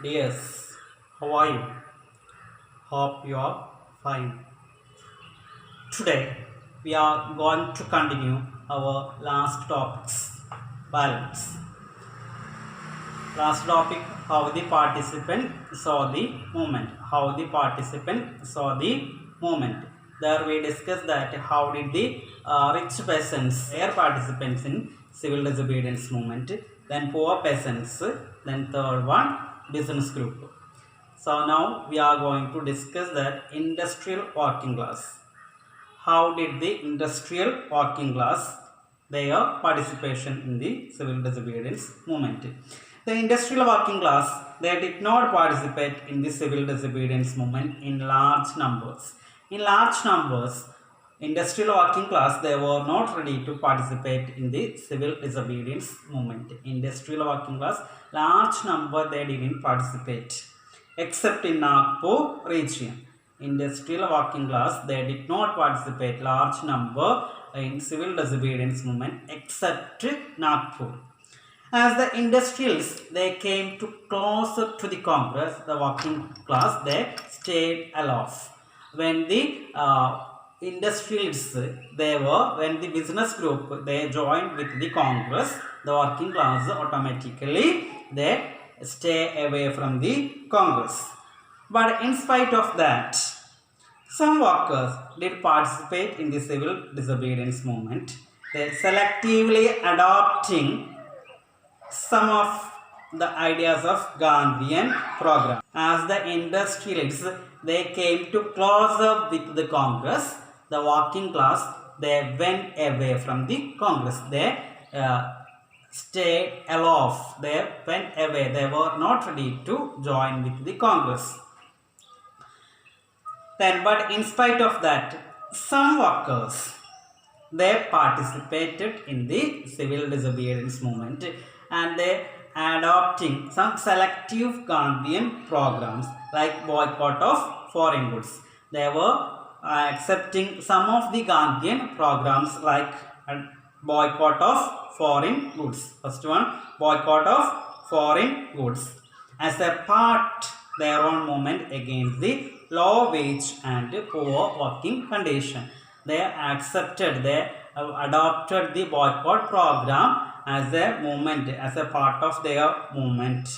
Yes, how are you? Hope you are fine. Today we are going to continue our last topics. Balance. Last topic, how the participant saw the movement. How the participant saw the movement. There we discussed that how did the rich peasants, their participants in civil disobedience movement, then poor peasants, then third one, business group. So now we are going to discuss that industrial working class. How did the industrial working class their participation in the civil disobedience movement? The industrial working class, they did not participate in the civil disobedience movement in large numbers. In large numbers, industrial working class, they were not ready to participate in the civil disobedience movement. Industrial working class, large number they didn't participate except in Nagpur region. Industrial working class, they did not participate large number in civil disobedience movement except Nagpur. As the industrials, they came to closer to the Congress, the working class, they stayed aloof. When the industrialists, when the business group, they joined with the Congress, the working class automatically, they stay away from the Congress. But in spite of that, some workers did participate in the civil disobedience movement. They selectively adopting some of the ideas of Gandhian program. As the industrialists, they came to closer with the Congress, the working class, they went away from the Congress. They stayed aloof. They went away. They were not ready to join with the Congress. Then, but in spite of that, some workers, they participated in the civil disobedience movement and they adopting some selective Gandhian programs like boycott of foreign goods. They were accepting some of the Gandhian programs like boycott of foreign goods. First one, boycott of foreign goods as a part their own movement against the low wage and poor working condition. They accepted, they adopted the boycott program as a movement, as a part of their movement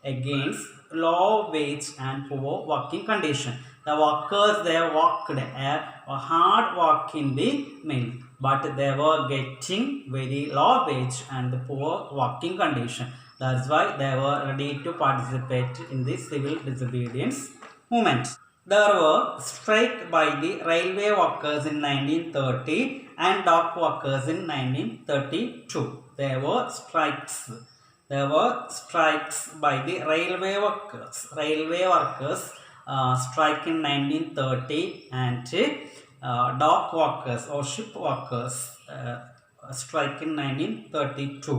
against low wage and poor working condition. The workers, they worked a hard work in the mill, but they were getting very low wage and poor working condition. That's why they were ready to participate in the civil disobedience movement. There were strike by the railway workers in 1930 and dock workers in 1932. There were strikes. There were strikes by the railway workers. Railway workers strike in 1930 and dock workers or ship workers strike in 1932.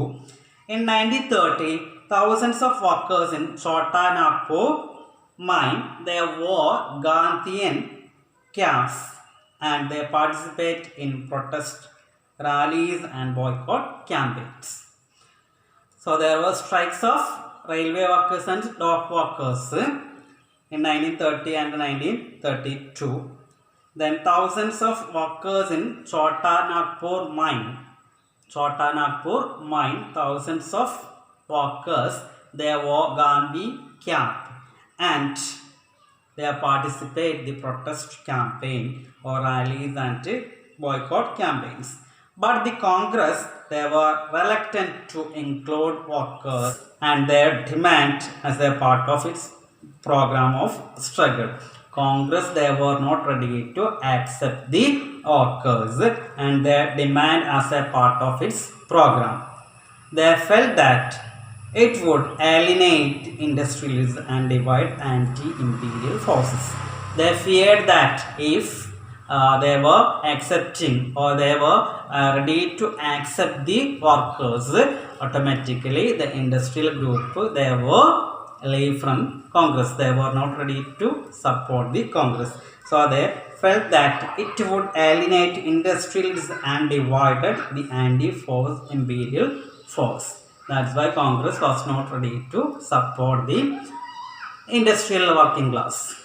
In 1930, thousands of workers in Chota Nagpur mine, they wore Gandhian caps and they participate in protest rallies and boycott campaigns. So there were strikes of railway workers and dock workers in 1930 and 1932. Then thousands of workers in Chota Nagpur mine, thousands of workers, they wore Gandhi cap and they participate the protest campaign or rallies and boycott campaigns. But the Congress, they were reluctant to include workers and their demand as a part of its program of struggle. Congress, they were not ready to accept the workers and their demand as a part of its program. They felt that it would alienate industrialists and divide anti-imperial forces. They feared that if they were accepting or they were ready to accept the workers, automatically the industrial group, they were leave from Congress. They were not ready to support the Congress. So they felt that it would alienate industrialists and divided the anti-force imperial force. That's why Congress was not ready to support the industrial working class.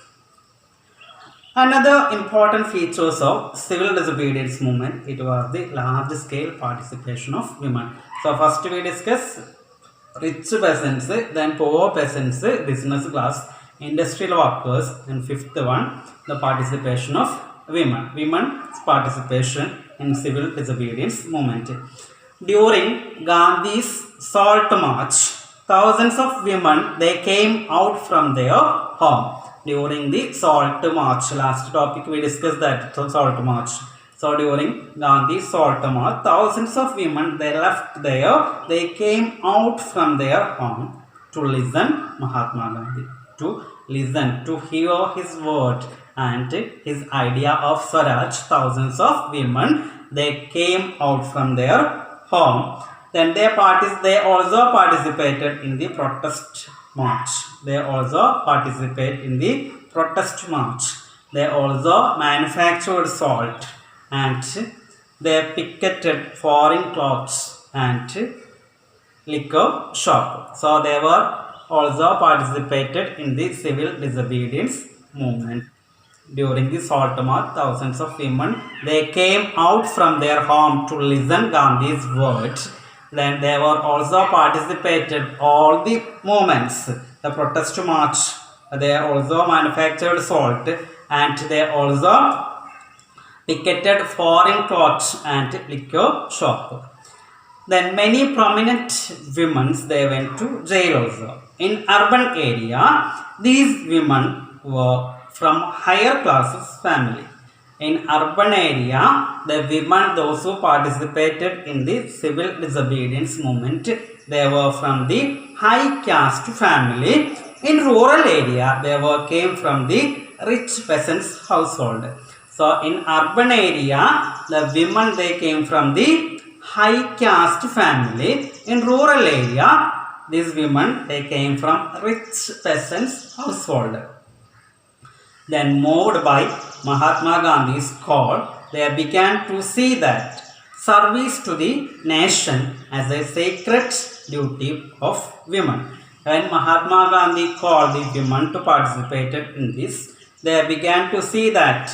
Another important features of civil disobedience movement, it was the large scale participation of women. So first we discuss rich peasants, then poor peasants, business class, industrial workers, and fifth one, the participation of women. Women's participation in civil disobedience movement. During Gandhi's Salt March, thousands of women, they came out from their home. During the Salt March, last topic we discussed that, Salt March. So during Gandhi's Salt March, thousands of women, they left there, they came out from their home to listen Mahatma Gandhi, to listen, to hear his word and his idea of Swaraj. Thousands of women, they came out from their home. Then they also participated in the protest march. They also participate in the protest march. They also manufactured salt and they picketed foreign clothes and liquor shop. So they were also participated in the civil disobedience movement. During the Salt March, thousands of women, they came out from their home to listen Gandhi's words. Then they were also participated all the movements, the protest march. They also manufactured salt and they also picketed foreign clothes and liquor shop. Then many prominent women, they went to jail also. In urban area, these women were from higher classes family. In urban area, the women, those who participated in the civil disobedience movement, they were from the high caste family. In rural area, they came from the rich peasants household. So in urban area, the women, they came from the high caste family. In rural area, these women, they came from rich peasants household. Then moved by Mahatma Gandhi's call, they began to see that service to the nation as a sacred duty of women. When Mahatma Gandhi called the women to participate in this, they began to see that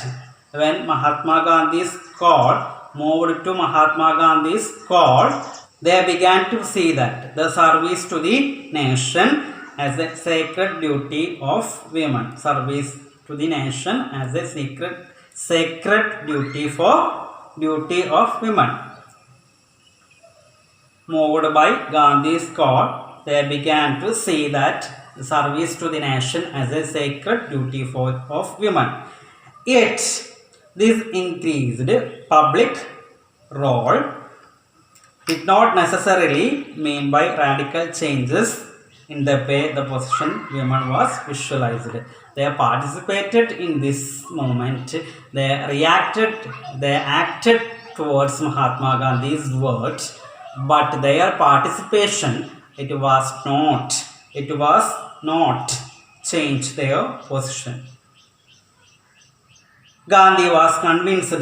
when Mahatma Gandhi's call, moved to Mahatma Gandhi's call, they began to see that the service to the nation as a sacred duty of women. Service to the nation as a sacred duty of women. Moved by Gandhi's call, they began to see that the service to the nation as a sacred duty of women. Yet, this increased public role did not necessarily mean by radical changes in the way the position women was visualized. They participated in this movement. They acted towards Mahatma Gandhi's words, but their participation, it was not change their position. Gandhi was convinced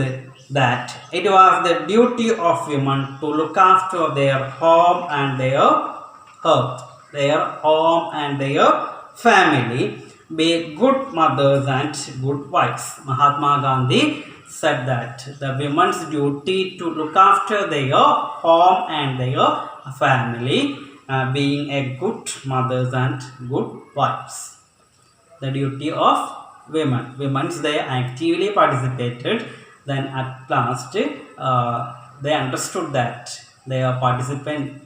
that it was the duty of women to look after their home and their earth, their home and their family, be good mothers and good wives. Mahatma Gandhi said that the women's duty to look after their home and their family, being a good mothers and good wives. The duty of women. Women, they actively participated. Then at last, they understood that their participant,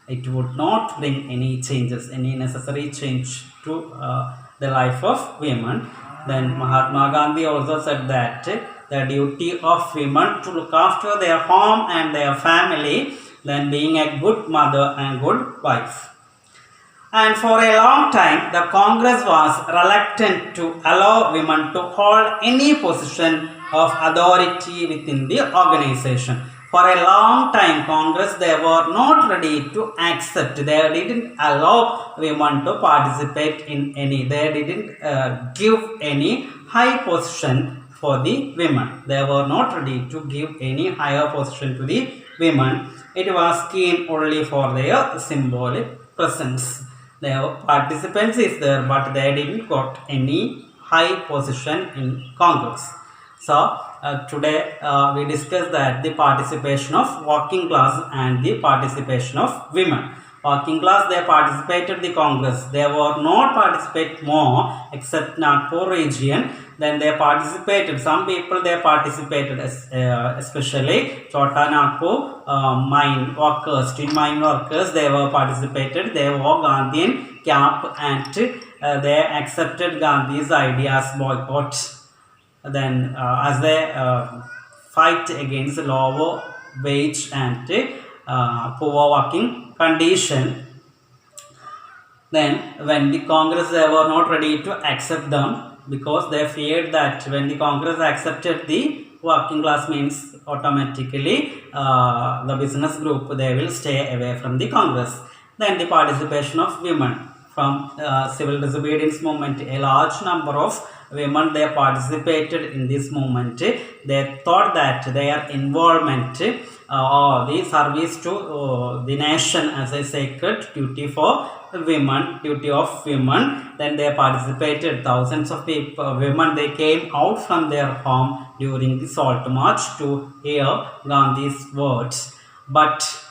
it would not bring any changes, any necessary change to the life of women. Then Mahatma Gandhi also said that the duty of women to look after their home and their family, then being a good mother and good wife. And for a long time, the Congress was reluctant to allow women to hold any position of authority within the organization. For a long time, Congress, they were not ready to accept. They didn't allow women to participate in any. They didn't give any high position for the women. They were not ready to give any higher position to the women. It was keen only for their symbolic presence. their participants is there, but they didn't got any high position in Congress. So today we discussed that the participation of working class and the participation of women. Working class, they participated the Congress. They were not participate more except Nagpur region. Then they participated. Some people they participated, especially Chota Nagpur mine workers, tin mine workers. They were participated. They wore Gandhian cap and they accepted Gandhi's ideas boycott. Then as they fight against lower wage and poor working condition. Then when the Congress, they were not ready to accept them because they feared that when the Congress accepted the working class means automatically the business group, they will stay away from the Congress. Then the participation of women from civil disobedience movement, a large number of women they participated in this movement. They thought that their involvement or the service to the nation as a sacred duty for women, duty of women. Then they participated. Thousands of people, women, they came out from their home during the Salt March to hear Gandhi's words. But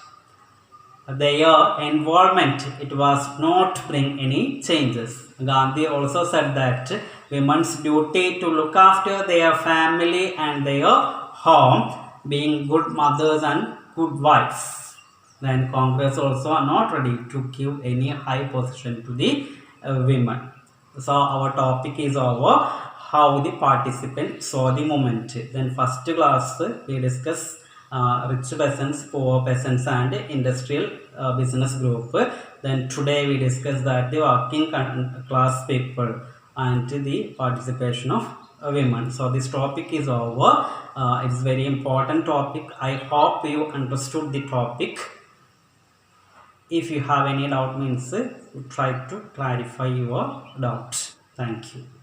their involvement, it was not bring any changes. Gandhi also said that women's duty to look after their family and their home, being good mothers and good wives. Then Congress also are not ready to give any high position to the women. So our topic is over, how the participants saw the movement. Then first class we discuss rich peasants, poor peasants and industrial business group. Then today we discuss that the working class people and the participation of women. So this topic is over. It's very important topic. I hope you understood the topic. If you have any doubt means try to clarify your doubt. Thank you.